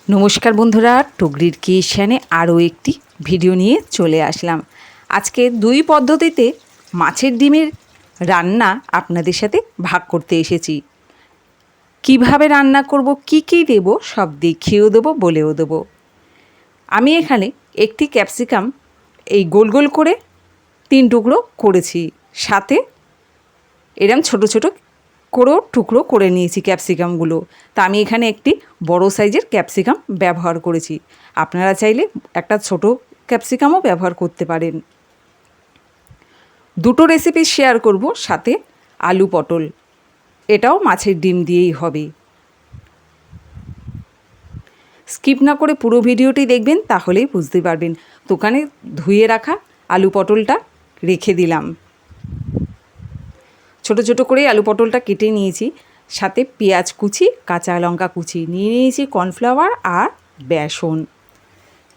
নমস্কার বন্ধুরা, টুগরির কিচেনে আরও একটি ভিডিও নিয়ে চলে আসলাম। আজকে দুই পদ্ধতিতে মাছের ডিমের রান্না আপনাদের সাথে ভাগ করতে এসেছি। কিভাবে রান্না করব, কি কি দেব সব দেখিয়েও দেবো, বলেও দেবো। আমি এখানে একটি ক্যাপসিকাম এই গোল গোল করে 3 টুকরো করেছি, সাথে এরম ছোট ছোট করেও টুকরো করে নিয়েছি ক্যাপসিকামগুলো। তা আমি এখানে একটি বড় সাইজের ক্যাপসিকাম ব্যবহার করেছি। আপনারা চাইলে একটা ছোট ক্যাপসিকামও ব্যবহার করতে পারেন। দুটো রেসিপি শেয়ার করব, সাথে আলু পটল, এটাও মাছের ডিম দিয়েই হবে। স্কিপ না করে পুরো ভিডিওটি দেখবেন, তাহলেই বুঝতে পারবেন। দোকানে ধুয়ে রাখা আলু পটলটা রেখে দিলাম। ছোট ছোট করে আলু পটলটা কেটে নিয়েছি, সাথে পেঁয়াজ কুচি, কাঁচা লঙ্কা কুচি নিয়ে নিয়েছি, কর্নফ্লাওয়ার আর বেসন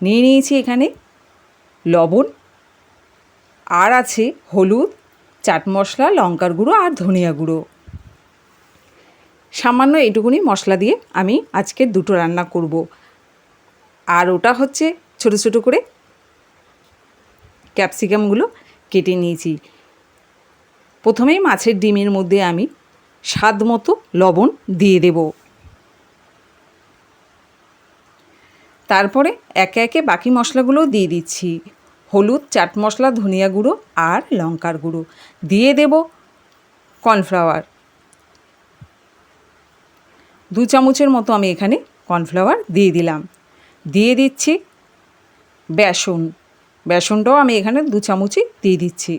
নিয়ে নিয়েছি, এখানে লবণ আর আছে হলুদ, চাট মশলা, লঙ্কার গুঁড়ো আর ধনিয়া গুঁড়ো। সামান্য এইটুকুনি মশলা দিয়ে আমি আজকে দুটো রান্না করব। আর ওটা হচ্ছে ছোট ছোট করে ক্যাপসিকামগুলো কেটে নিয়েছি। প্রথমেই মাছের ডিমের মধ্যে আমি স্বাদ মতো লবণ দিয়ে দেব। তারপরে একে একে বাকি মশলাগুলোও দিয়ে দিচ্ছি। হলুদ, চাট মশলা, ধনিয়া গুঁড়ো আর লঙ্কার গুঁড়ো দিয়ে দেব। কর্নফ্লাওয়ার 2 চামচের মতো আমি এখানে কর্নফ্লাওয়ার দিয়ে দিলাম। দিয়ে দিচ্ছি বেসন, বেসনটাও আমি এখানে 2 চামচই দিয়ে দিচ্ছি।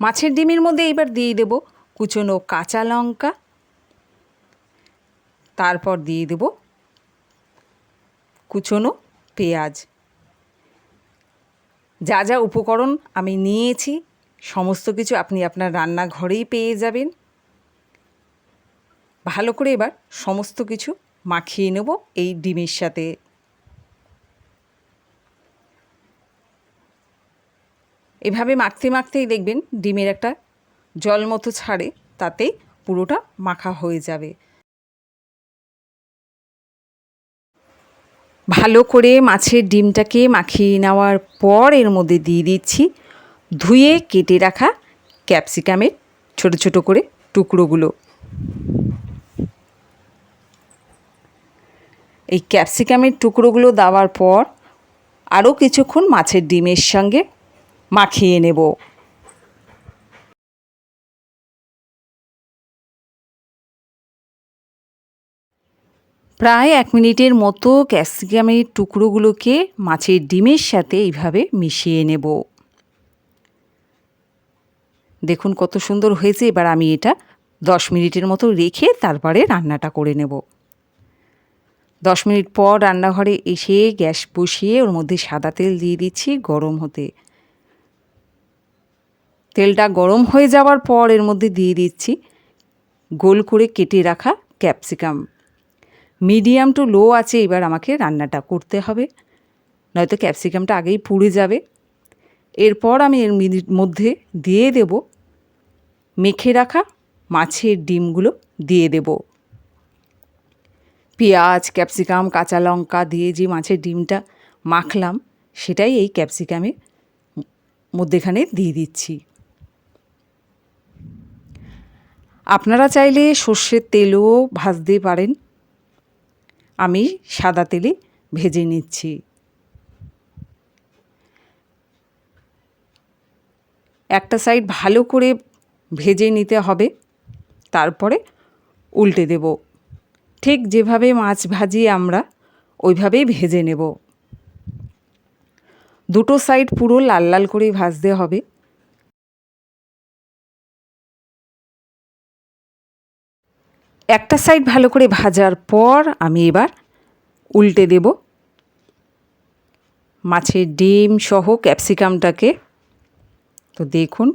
মাছের ডিমের মধ্যে এবার দিয়ে দেব কুচনো কাঁচা লঙ্কা, তারপর দিয়ে দেব কুচনো পেঁয়াজ। যা যা উপকরণ আমি নিয়েছি সমস্ত কিছু আপনি আপনার রান্নাঘরেই পেয়ে যাবেন। ভালো করে এবার সমস্ত কিছু মাখিয়ে নেব এই ডিমের সাথে। এভাবে মাখতে মাখতেই দেখবেন ডিমের একটা জল মতো ছাড়ে, তাতেই পুরোটা মাখা হয়ে যাবে। ভালো করে মাছের ডিমটাকে মাখিয়ে নেওয়ার পর এর মধ্যে দিয়ে দিচ্ছি ধুয়ে কেটে রাখা ক্যাপসিকামের ছোট ছোট করে টুকরোগুলো। এই ক্যাপসিকামের টুকরোগুলো দেওয়ার পর আরও কিছুক্ষণ মাছের ডিমের সঙ্গে মাখিয়ে নেব। প্রায় 1 মিনিটের মতো ক্যাপসিকামের টুকরোগুলোকে মাছের ডিমের সাথে এইভাবে মিশিয়ে নেব। দেখুন কত সুন্দর হয়েছে। এবার আমি এটা 10 মিনিটের মতো রেখে তারপরে রান্নাটা করে নেব। 10 মিনিট পর রান্নাঘরে এসে গ্যাস বসিয়ে ওর মধ্যে সাদা তেল দিয়ে দিচ্ছি গরম হতে। তেলটা গরম হয়ে যাওয়ার পর এর মধ্যে দিয়ে দিচ্ছি গোল করে কেটে রাখা ক্যাপসিকাম। মিডিয়াম টু লো আছে এবার আমাকে রান্নাটা করতে হবে, নয়তো ক্যাপসিকামটা আগেই পুড়ে যাবে। এরপর আমি এর মধ্যে দিয়ে দেব মেখে রাখা মাছের ডিমগুলো দিয়ে দেব। পেঁয়াজ, ক্যাপসিকাম, কাঁচা লঙ্কা দিয়ে যে মাছের ডিমটা মাখলাম সেটাই এই ক্যাপসিকামের মধ্যেখানে দিয়ে দিচ্ছি। আপনারা চাইলে সর্ষের তেলও ভাজতে পারেন, আমি সাদা তেলে ভেজে নিচ্ছি। একটা সাইড ভালো করে ভেজে নিতে হবে, তারপরে উল্টে দেব। ঠিক যেভাবে মাছ ভাজি আমরা ওইভাবেই ভেজে নেব। দুটো সাইড পুরো লাল লাল করে ভাজতে হবে। একটা সাইড ভালো করে ভাজার পর আমি এবার উল্টে দেব মাছের ডিম সহ ক্যাপসিকামটাকে। তো দেখুন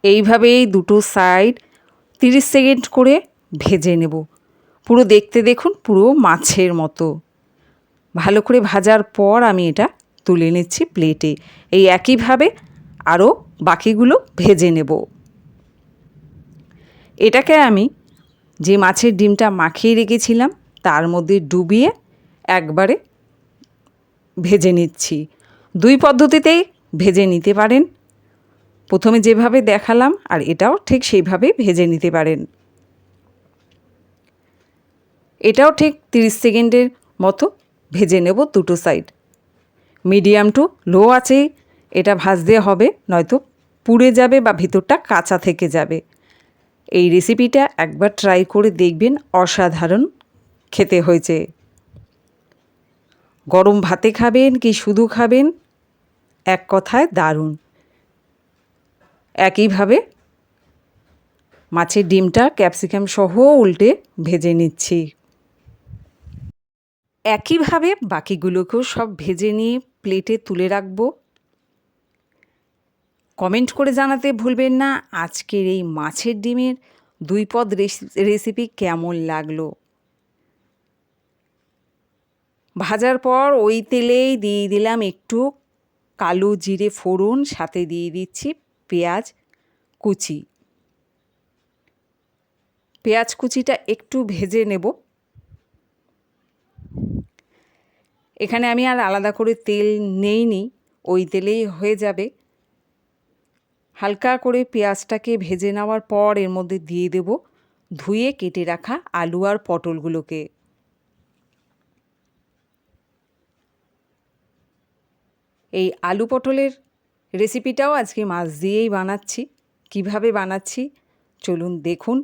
এইভাবেই দুটো সাইড 30 সেকেন্ড করে ভেজে নেব। পুরো দেখতে দেখুন পুরো মাছের মতো। ভালো করে ভাজার পর আমি এটা তুলে নিচ্ছি প্লেটে। এই একইভাবে আরও বাকিগুলো ভেজে নেব। এটাকে আমি যে মাছের ডিমটা মাখিয়ে রেখেছিলাম তার মধ্যে ডুবিয়ে একবারে ভেজে নিচ্ছি। দুই পদ্ধতিতেই ভেজে নিতে পারেন, প্রথমে যেভাবে দেখালাম আর এটাও ঠিক সেইভাবে ভেজে নিতে পারেন। এটাও ঠিক 30 সেকেন্ডের মতো ভেজে নেব দুটো সাইড। মিডিয়াম টু লো আঁচে এটা ভাজতে হবে, নয়তো পুড়ে যাবে বা ভিতরটা কাঁচা থেকে যাবে। এই রেসিপিটা একবার ট্রাই করে দেখবেন, অসাধারণ খেতে হয়েছে। গরম ভাতে খাবেন কি শুধু খাবেন, এক কথায় দারুণ। একইভাবে মাছের ডিমটা ক্যাপসিকাম সহ উল্টে ভেজে নিচ্ছি। একইভাবে বাকিগুলোকেও সব ভেজে নিয়ে প্লেটে তুলে রাখব। কমেন্ট করে জানাতে ভুলবেন না আজকের এই মাছের ডিমের দুই পদ রেসিপি কেমন লাগলো। ভাজার পর ওই তেলেই দিয়ে দিলাম একটু কালো জিরে ফোড়ন, সাথে দিয়ে দিচ্ছি পেঁয়াজ কুচি। পেঁয়াজ কুচিটা একটু ভেজে নেব। এখানে আমি আর আলাদা করে তেল নেইনি, ওই তেলেই হয়ে যাবে। হালকা করে পেঁয়াজটাকে ভেজে নেওয়ার পর এর মধ্যে দিয়ে দেব ধুয়ে কেটে রাখা আলু আর পটলগুলোকে। এই আলু পটলের রেসিপিটাও আজকে মাছ দিয়েই বানাচ্ছি। কিভাবে বানাচ্ছি চলুন দেখুন।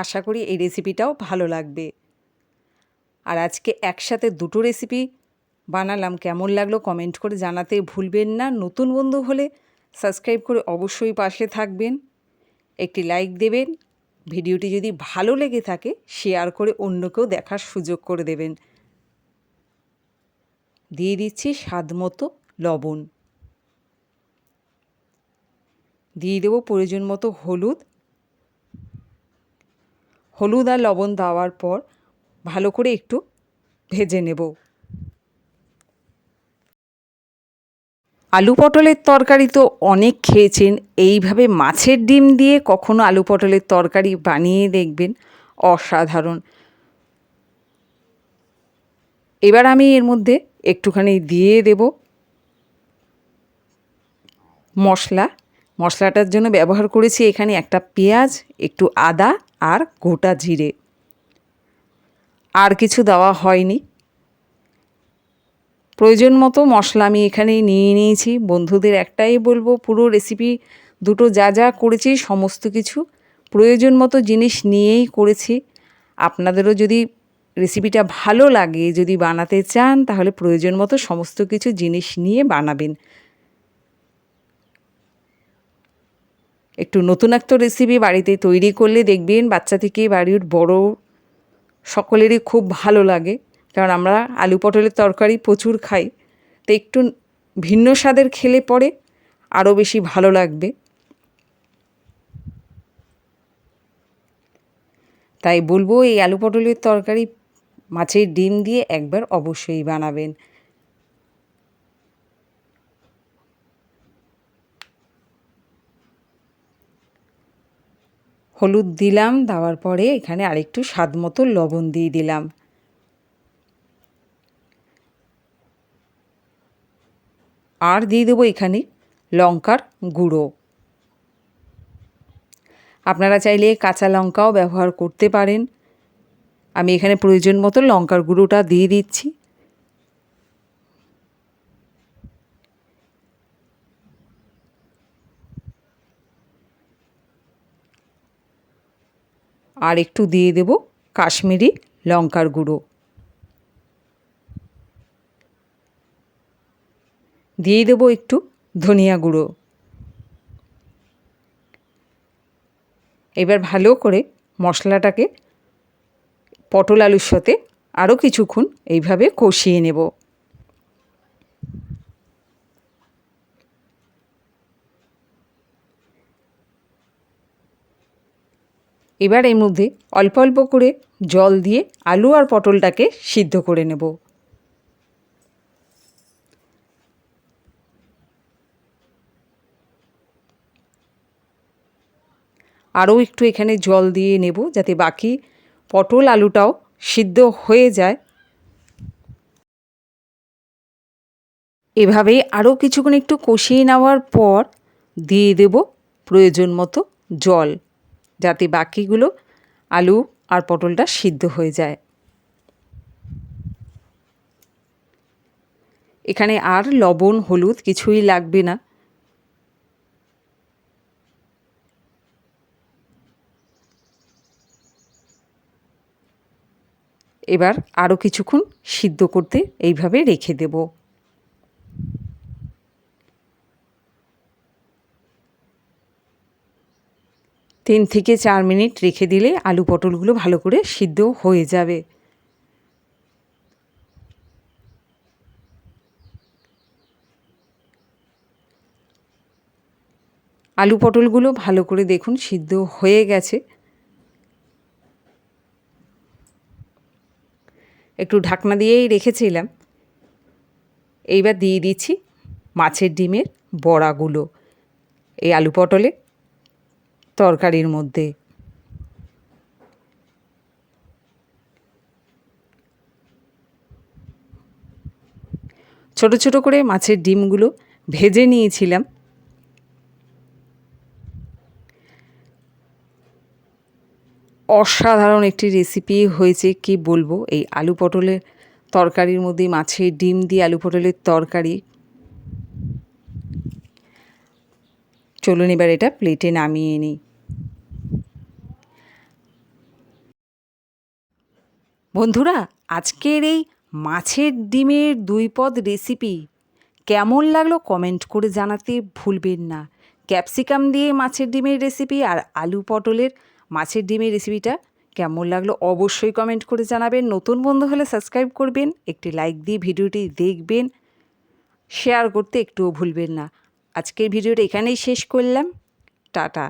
আশা করি এই রেসিপিটাও ভালো লাগবে। আর আজকে একসাথে দুটো রেসিপি বানালাম, কেমন লাগলো কমেন্ট করে জানাতে ভুলবেন না। নতুন বন্ধু হলে সাবস্ক্রাইব করে অবশ্যই পাশে থাকবেন, একটি লাইক দেবেন। ভিডিওটি যদি ভালো লেগে থাকে শেয়ার করে অন্যকেও দেখার সুযোগ করে দেবেন। দিয়ে দিচ্ছি স্বাদ মতো লবণ, দিয়ে দেবো প্রয়োজন মতো হলুদ। হলুদ আর লবণ দেওয়ার পর ভালো করে একটু ভেজে নেব। আলু পটলের তরকারি তো অনেক খেয়েছেন, এইভাবে মাছের ডিম দিয়ে কখনো আলু পটলের তরকারি বানিয়ে দেখবেন, অসাধারণ। এবার আমি এর মধ্যে একটুখানি দিয়ে দেব মশলাটার জন্য ব্যবহার করেছি এখানে একটা পেঁয়াজ, একটু আদা আর গোটা জিরে, আর কিছু দেওয়া হয়নি। প্রয়োজন মতো মশলা আমি এখানে নিয়ে নিয়েছি। বন্ধুদের একটাই বলবো, পুরো রেসিপি দুটো যা যা করেছি সমস্ত কিছু প্রয়োজন মতো জিনিস নিয়েই করেছি। আপনাদেরও যদি রেসিপিটা ভালো লাগে, যদি বানাতে চান, তাহলে প্রয়োজন মতো সমস্ত কিছু জিনিস নিয়ে বানাবেন। একটু নতুন একটা রেসিপি বাড়িতে তৈরি করলে দেখবেন বাচ্চা থেকে বাড়ির বড় সকলেরই খুব ভালো লাগে, কারণ আমরা আলু পটলের তরকারি প্রচুর খাই। তো একটু ভিন্ন স্বাদের খেলে পরে আরও বেশি ভালো লাগবে। তাই বলবো এই আলু পটলের তরকারি মাছের ডিম দিয়ে একবার অবশ্যই বানাবেন। হলুদ দিলাম, দেওয়ার পরে এখানে আরেকটু স্বাদ মতো লবণ দিয়ে দিলাম। আর দিয়ে দেবো এখানে লঙ্কার গুঁড়ো। আপনারা চাইলে কাঁচা লঙ্কাও ব্যবহার করতে পারেন। আমি এখানে প্রয়োজন মতো লঙ্কার গুঁড়োটা দিয়ে দিচ্ছি। আর একটু দিয়ে দেব কাশ্মীরি লঙ্কার গুঁড়ো। দিয়ে দেবো একটু ধনিয়া গুঁড়ো। এবার ভালো করে মশলাটাকে পটল আলুর সাথে আরও কিছুক্ষণ এইভাবে কষিয়ে নেব। এবার এর মধ্যে অল্প অল্প করে জল দিয়ে আলু আর পটলটাকে সিদ্ধ করে নেব। আরও একটু এখানে জল দিয়ে নেব, যাতে বাকি পটল আলুটাও সিদ্ধ হয়ে যায়। এভাবেই আরও কিছুক্ষণ একটু কষিয়ে নেওয়ার পর দিয়ে দেব প্রয়োজন মতো জল, যাতে বাকিগুলো আলু আর পটলটা সিদ্ধ হয়ে যায়। এখানে আর লবণ হলুদ কিছুই লাগবে না। এবার আরও কিছুক্ষণ সিদ্ধ করতে এইভাবে রেখে দেব। তিন থেকে 4 মিনিট রেখে দিলে আলু পটলগুলো ভালো করে সিদ্ধ হয়ে যাবে। আলু পটলগুলো ভালো করে দেখুন সিদ্ধ হয়ে গেছে। একটু ঢাকনা দিয়েই রেখেছিলাম। এইবার দিয়ে দিচ্ছি মাছের ডিমের বড়াগুলো এই আলু পটলের তরকারির মধ্যে। ছোট ছোট করে মাছের ডিমগুলো ভেজে নিয়েছিলাম। অসাধারণ একটি রেসিপি হয়েছে, কি বলবো। এই আলু পটলের তরকারির মধ্যে মাছের ডিম দিয়ে আলু পটলের তরকারি। চলুন এবার এটা প্লেটে নামিয়ে নিই। বন্ধুরা, আজকের এই মাছের ডিমের 2 পদ রেসিপি কেমন লাগলো কমেন্ট করে জানাতে ভুলবেন না। ক্যাপসিকাম দিয়ে মাছের ডিমের রেসিপি আর আলু পটলের মাছের ডিমের রেসিপিটা কেমন লাগলো অবশ্যই কমেন্ট করে জানাবেন। নতুন বন্ধু হলে সাবস্ক্রাইব করবেন, একটি লাইক দিয়ে ভিডিওটি দেখবেন, শেয়ার করতে একটুও ভুলবেন না। আজকের ভিডিওটা এখানেই শেষ করলাম। টাটা।